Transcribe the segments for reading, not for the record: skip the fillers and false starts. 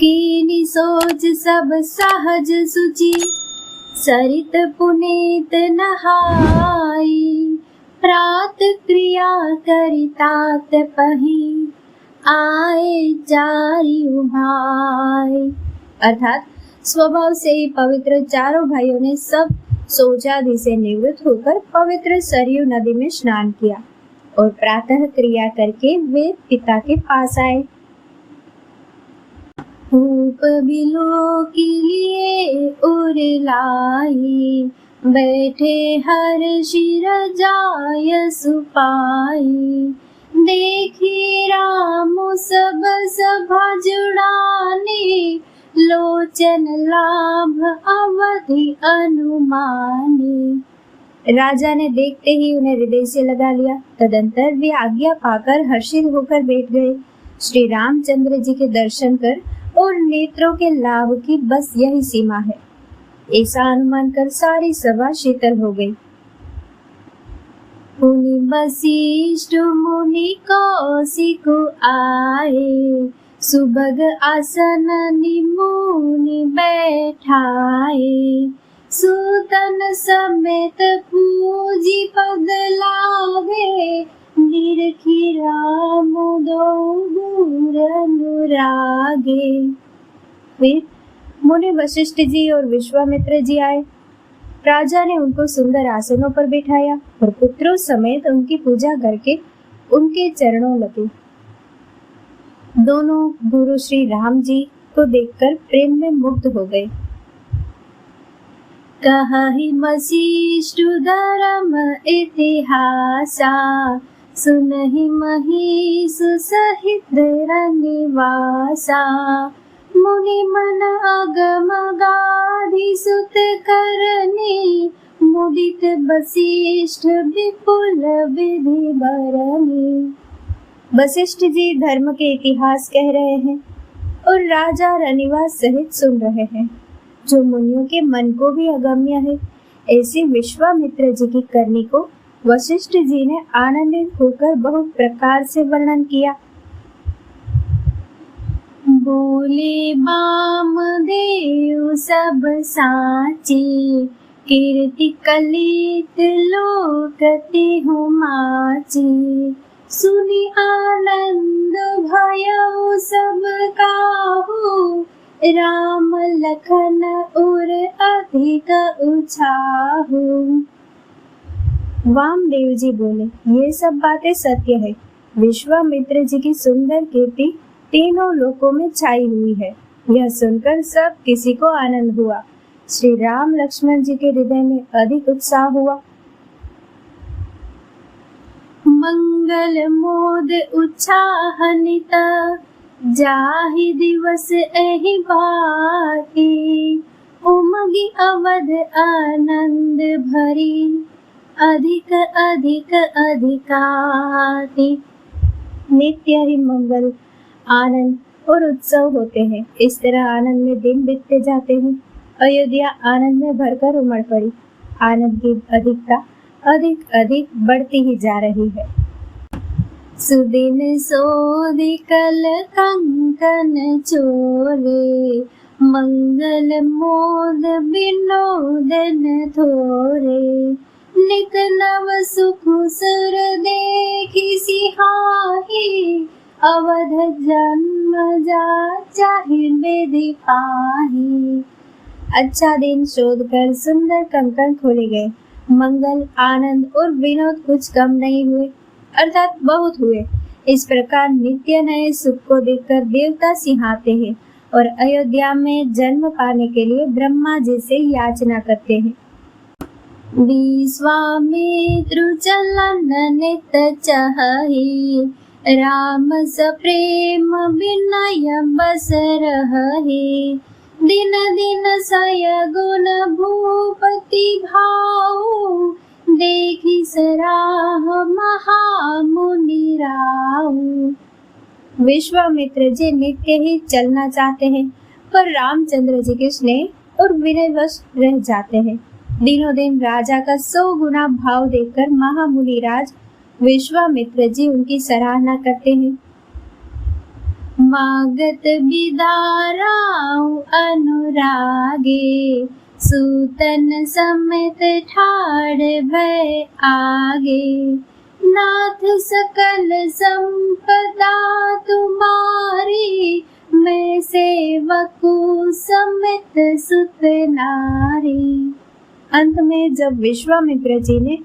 कीनी सोच सब सहज सुचि, सरित पुनीत नहाई। प्रात क्रिया करितात पही, आए चारियों भाई। अर्थात स्वभाव से ही पवित्र चारों भाइयों ने सब शौचादि से निवृत्त होकर पवित्र सरयू नदी में स्नान किया और प्रातः क्रिया करके वे पिता के पास आए। धूप बिलो के लिए उर लाई, बैठे हर शिर जाय सुपाई। देखी राम सब सभा जुड़ाने, लोचन लाभ अवधि अनुमानी। राजा ने देखते ही उन्हें हृदय से लगा लिया। तदंतर वे आज्ञा पाकर हर्षित होकर बैठ गए। श्री रामचंद्र जी के दर्शन कर और नेत्रों के लाभ की बस यही सीमा है, ऐसा अनुमान कर सारी सभा शीतल हो गई। मुनि वशिष्ठ मुनि कौशिक आए, सुभग आसन निमुनि बैठाए। सूतन समेत पूजी पद लागे, निरखी राम दो दूर अनुरागे। फिर मुनि वशिष्ठ जी और विश्वामित्र जी आए। राजा ने उनको सुंदर आसनों पर बिठाया और पुत्रों समेत उनकी पूजा करके उनके चरणों लगे। दोनों गुरु श्री राम जी को देखकर प्रेम में मुग्ध हो गए। कहि वशिष्ठ धर्म इतिहासा, सुनहि महीष सहित निवासा। मुनि मन अगम गाधि सुत करनी, मुदित वशिष्ठ विपुल विधि बरनी। वशिष्ठ जी धर्म के इतिहास कह रहे हैं और राजा रनिवास सहित सुन रहे हैं, जो मुनियों के मन को भी अगम्य है। ऐसे विश्वामित्र जी की करनी को वशिष्ठ जी ने आनंदित होकर बहुत प्रकार से वर्णन किया। बोले वामदेव सब साची, कीर्ति कलित लोकति हुमाची। सुनि आनंद भयउ सब काहू, राम लखन उर अधिक उछाहू। वामदेव जी बोले, ये सब बातें सत्य है। विश्वामित्र जी की सुंदर कीर्ति तीनों लोकों में छाई हुई है। यह सुनकर सब किसी को आनंद हुआ। श्री राम लक्ष्मण जी के हृदय में अधिक उत्साह हुआ। मंगल मोद उत्साहनित, जाहि दिवस एहि बाती। उमगी अवध आनंद भरी, अधिक अधिक अधिकाति। नित्य ही मंगल, आनंद और उत्सव होते हैं। इस तरह आनंद में दिन बीतते जाते हैं। अयोध्या आनंद में भरकर उमड़ पड़ी। आनंद की अधिकता अधिक अधिक बढ़ती ही जा रही है। सुदिन सोधि कल कंकन चोरे, मंगल मोद विनोदन थोरे। नित नव सुख सुर देखि सिहाही, अवध जन्म जा चाहे विधि पाही। अच्छा दिन शोध कर सुंदर कंकन खोले गए। मंगल, आनंद और विनोद कुछ कम नहीं हुए, अर्थात बहुत हुए। इस प्रकार नित्य नए सुख को देखकर देवता सिहाते हैं और अयोध्या में जन्म पाने के लिए ब्रह्मा जी से याचना करते हैं। विश्वामित्र चलन नित चहहि, राम सप्रेम विनय बस रहहि। दिन दिन सय गुण भूपति भाऊ, देखि सराह महामुनि राऊ। विश्वामित्र जी नित्य ही चलना चाहते हैं, पर रामचंद्र जी के स्नेह और विनयवश रह जाते हैं। दिनों दिन राजा का 100 गुना भाव देखकर महामुनि राज विश्वामित्र जी उनकी सराहना करते हैं। मागत बिदाराऊ अनुरागे, सूतन समेत ठाड़ भय आगे। नाथ सकल संपदा तुम्हारी, मैं सेवकु समेत सुत नारी। अंत में जब विश्वामित्र जी ने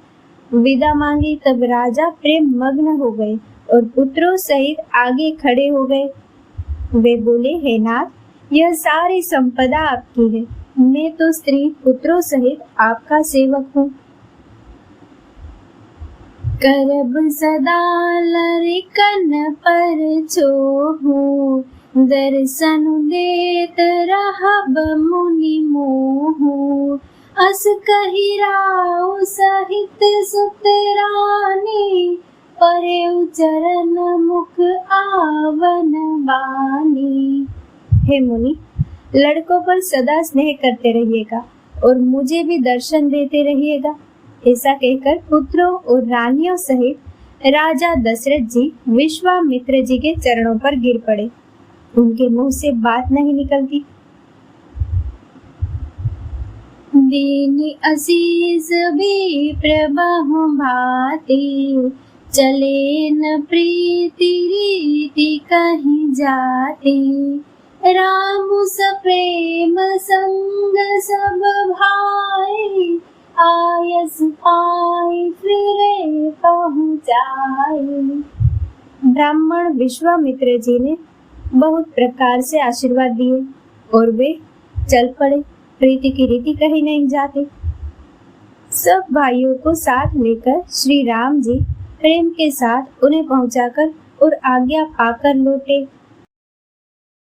विदा मांगी तब राजा प्रेम मग्न हो गए और पुत्रों सहित आगे खड़े हो गए। वे बोले, हे नाथ, यह सारी संपदा आपकी है, मैं तो स्त्री पुत्रों सहित आपका सेवक हूँ। करब सदा लरिकन पर छोहू, दर्शन देत रहब मुनि मोहू। अस कहि राउ सहित सुत रानी, परेउ चरण मुख आवन बानी। हे मुनि, लड़कों पर सदा स्नेह करते रहिएगा और मुझे भी दर्शन देते रहिएगा। ऐसा कहकर पुत्रों और रानियों सहित राजा दशरथ जी विश्वामित्र जी के चरणों पर गिर पड़े। उनके मुंह से बात नहीं निकलती। दीनी असीस भी प्रभु भाती, चले न प्रीति रीति कहीं जाती। राम सप्रेम संग सब भाई, आयस पाई फिरे पहुँचाई। ब्राह्मण विश्वामित्र जी ने बहुत प्रकार से आशीर्वाद दिए और वे चल पड़े। प्रीति की रीति कहीं नहीं जाती। सब भाइयों को साथ लेकर श्री राम जी प्रेम के साथ उन्हें पहुंचाकर और आज्ञा पाकर लौटे।